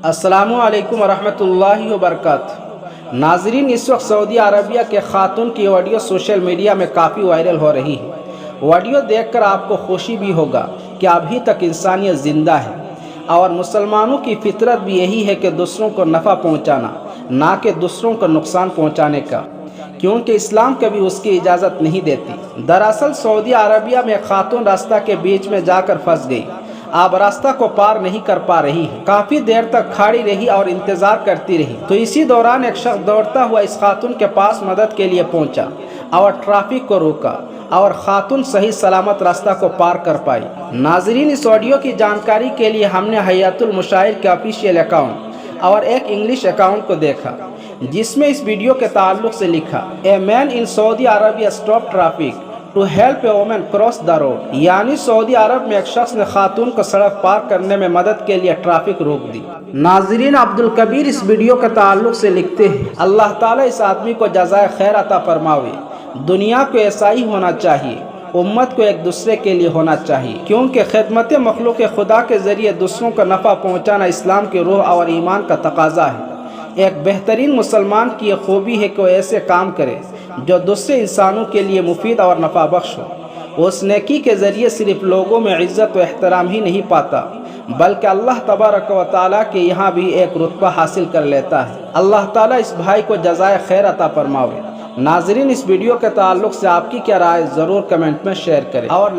अस्सलामु अलैकुम वरहमतुल्लाहि वबरकातुहू। नाजरीन, इस वक्त सऊदी अरबिया के खातून की ऑडियो सोशल मीडिया में काफ़ी वायरल हो रही है। ऑडियो देखकर आपको खुशी भी होगा कि अभी तक इंसानियत ज़िंदा है और मुसलमानों की फितरत भी यही है कि दूसरों को नफ़ा पहुंचाना, ना कि दूसरों को नुकसान पहुंचाने का, क्योंकि इस्लाम कभी उसकी इजाज़त नहीं देती। दरअसल सऊदी अरबिया में खातून रास्ता के बीच में जाकर फंस गई। अब रास्ता को पार नहीं कर पा रही है। काफ़ी देर तक खड़ी रही और इंतज़ार करती रही, तो इसी दौरान एक शख्स दौड़ता हुआ इस खातून के पास मदद के लिए पहुंचा और ट्रैफिक को रोका और खातून सही सलामत रास्ता को पार कर पाई। नाजरीन, इस ऑडियो की जानकारी के लिए हमने हयातुल मुशाहिर के ऑफिशियल अकाउंट और एक इंग्लिश अकाउंट को देखा, जिसमें इस वीडियो के ताल्लुक से लिखा, a man in Saudi Arabia stop traffic to help a woman cross the road. यानी सऊदी अरब में एक शख्स ने खातून को सड़क पार करने में मदद के लिए ट्रैफिक रोक दी। नाजरीन, अब्दुल कबीर इस वीडियो के ताल्लुक से लिखते हैं, अल्लाह ताला इस आदमी को जज़ाए खैर अता फरमावे। दुनिया को ऐसा ही होना चाहिए, उम्मत को एक दूसरे के लिए होना चाहिए, क्योंकि खिदमत मखलूक खुदा के ज़रिए दूसरों को नफ़ा पहुँचाना इस्लाम के रूह और ईमान का तकाजा है। एक बेहतरीन मुसलमान की यह खूबी है कि वो ऐसे काम करे जो दूसरे इंसानों के लिए मुफीद और नफ़ा बख्श हो। उस नेकी के ज़रिए सिर्फ लोगों में इज़्ज़त व एहतराम ही नहीं पाता, बल्कि अल्लाह तबारक व तआला के यहाँ भी एक रुतबा हासिल कर लेता है। अल्लाह ताला इस भाई को जज़ाए खैर अता फरमावे। नाजरीन, इस वीडियो के ताल्लुक से आपकी क्या राय ज़रूर कमेंट में शेयर करें और